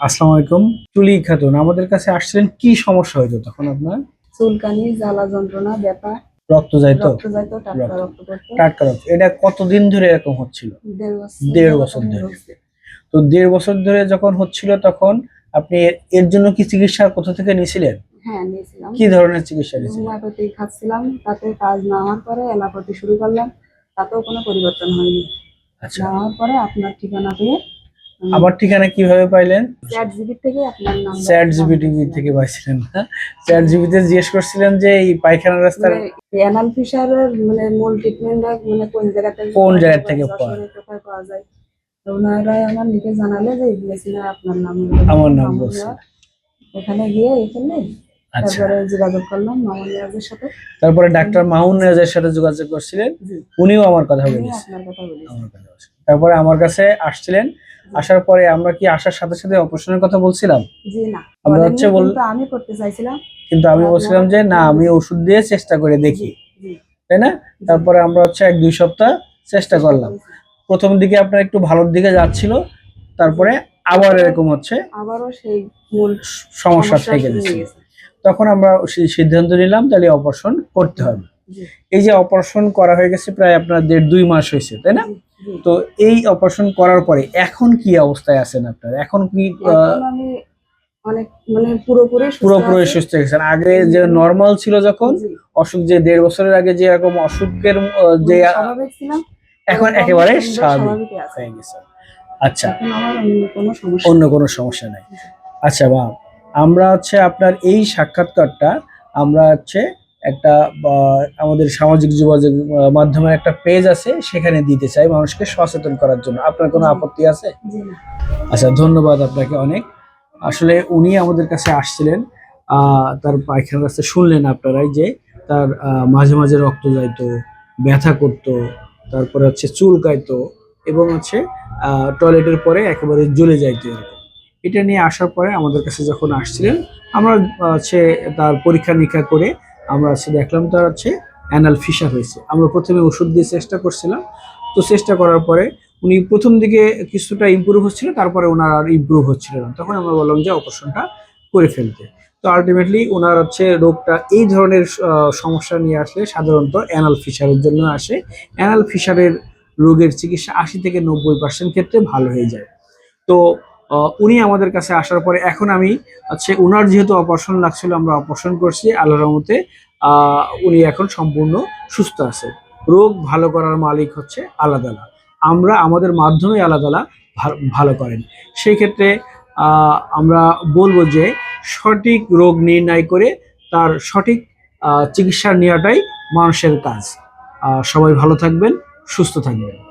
আসসালামু আলাইকুম। চুলি খাতুন আমাদের কাছে আসছিলেন, কি সমস্যা হইতো তখন আপনার? চুলকানি, জ্বালা যন্ত্রণা, ব্যথা, রক্ত যাইতো? রক্ত যাইতো, টাটকা রক্ত, রক্ত পড়তো। টাটকা রক্ত। এটা কতদিন ধরে এরকম হচ্ছিল? 1.5 বছর 1.5 বছর ধরে। হচ্ছে। তো 1.5 বছর ধরে যখন হচ্ছিল তখন আপনি এর জন্য কি চিকিৎসা কোথা থেকে নিয়েছিলেন? হ্যাঁ, নিয়েছিলাম। কি ধরনের চিকিৎসা নিয়েছিলেন? হোমিওপ্যাথি খাচ্ছিলাম, তাতে কাজ না হওয়ার পরে অ্যালোপ্যাথি শুরু করলাম, তাতেও কোনো পরিবর্তন হয়নি। আচ্ছা, না হওয়ার পরে আপনার ঠিকানা পেয়ে আমার ঠিকানা কিভাবে পাইলেন? চ্যাট জিবি থেকে আপনার নাম্বার চ্যাট জিপিটি থেকে পাইছিলেন না? চ্যাট জিপিতে জিজ্ঞেস করছিলেন যে এই পায়খানা রাস্তার মানে অ্যানাল ফিশারের মানে মূল ট্রিটমেন্ট মানে কোন জায়গাতে কোন জায়গা থেকে পাওয়া? যশোরে কোথায় পাওয়া যায়। তো ওনারাই আমার লিখে জানালে যে মেশিনে আপনার নাম আমার নাম বলছে। এখানে গিয়ে এখানে আচ্ছা, তারপরে যোগাযোগ করলাম মামুন নিয়াজের সাথে। তারপরে ডাক্তার মামুন নেওয়াজের সাথে যোগাযোগ করছিলেন, জি, উনিও আমার কথা আমি বলেছে। আপনার কথা বলেছি। আমার কথা বলেছে। তারপরে আমার কাছে আসছিলেন, আসার পরে আমরা কি আসার সাথে সাথে অপারেশনের কথা বলছিলাম? জি না, আমরা বলেননি, হচ্ছে কিন্তু আমি করতে চাইছিলাম। কিন্তু আমি বলছিলাম যে না, আমি ওষুধ দিয়ে চেষ্টা করে জি, দেখি, জি, তাই না? জি, তারপরে আমরা হচ্ছে 1-2 সপ্তাহ চেষ্টা করলাম। করেছি। প্রথম দিকে আপনার একটু ভালোর দিকে যাচ্ছিল, তারপরে আবার তারপরে এরকম হচ্ছে, আবারও সেই মূল সমস্যা সমস্যা থেকে শুরু হয়ে গেছিল। গেছে। তখন আমরা সিদ্ধান্ত নিলাম তাহলে অপারেশন করতে হবে। জি, এই যে অপারেশন করা হয়ে গেছে প্রায় আপনার 1.5-2 মাস হয়েছে, তাই না? জি, জি। তো এই অপারেশন করার পরে এখন কি অবস্থায় আছেন আপনার? এখন কি এখন আমি অনেক মানে পুরোপুরি সুস্থ পুরোপুরি আছি। সুস্থ হয়ে গেছেন? আগে যে নরমাল ছিল যখন জি, অসুখ, যে 1.5 বছরের আগে যে এরকম অসুখের যে মানে স্বাভাবিক ছিলাম, এখন ওরকম একেবারে সুন্দর স্বাভাবিক স্বাভাবিকই আছে। হয়ে গেছে। আচ্ছা, এখন আমার অন্য কোনো সমস্যা অন্য নেই। কোনো সমস্যা নাই। জি, আচ্ছা, বা আমরা হচ্ছে আপনার এই সাক্ষাৎকারটা আমরা হচ্ছে একটা আমাদের সামাজিক যোগাযোগ মাধ্যমের একটা পেজ আছে, সেখানে দিতে চাই মানুষকে সচেতন করার জন্য। আপনার কোনো জি, আপত্তি আছে? জি না। আচ্ছা, ধন্যবাদ আপনাকে অনেক। আসলে উনি আমাদের কাছে আসছিলেন, তার পায়খানার রাস্তা শুনলেন আপনারাই যে তার মাঝে মাঝে রক্ত যাইতো, ব্যথা করতো, তারপরে হচ্ছে চুলকাইতো এবং হচ্ছে টয়লেটের পরে একেবারে জ্বলে যাইতো এরকম। এটা নিয়ে আসার পরে আমাদের কাছে যখন আসছিলেন, আমরা হচ্ছে তার পরীক্ষা নিরীক্ষা করে আমরা হচ্ছে দেখলাম তার হচ্ছে অ্যানাল ফিশার হয়েছে। আমরা প্রথমে ওষুধ দিয়ে চেষ্টা করছিলাম, তো চেষ্টা করার পরে উনি প্রথম দিকে কিছুটা ইমপ্রুভ হচ্ছিল, তারপরে ওনার আর ইমপ্রুভ হচ্ছিল না। তখন আমরা বললাম যে অপারেশনটা করে ফেলতে। তো আলটিমেটলি ওনার হচ্ছে রোগটা এই ধরনের সমস্যা নিয়ে আসলে সাধারণত অ্যানাল ফিশারের জন্য আসে। অ্যানাল ফিশারের রোগের চিকিৎসা 80 থেকে 90% ক্ষেত্রে ভালো হয়ে যায়। তো উনি আমাদের কাছে আসার পরে এখন আমি হচ্ছে উনার যেহেতু অপারেশন লাগছিল, আমরা অপারেশন করছি আল্লাহর রহমতে। উনি এখন সম্পূর্ণ সুস্থ আছে। রোগ ভালো করার মালিক হচ্ছে আল্লাহ তাআলা। আমরা আমাদের মাধ্যমে আল্লাহ তাআলা ভালো করেন। সেই ক্ষেত্রে আমরা বলবো যে সঠিক রোগ নির্ণয় করে তার সঠিক চিকিৎসা নেওয়াটাই মানুষের কাজ। সবাই ভালো থাকবেন, সুস্থ থাকবেন।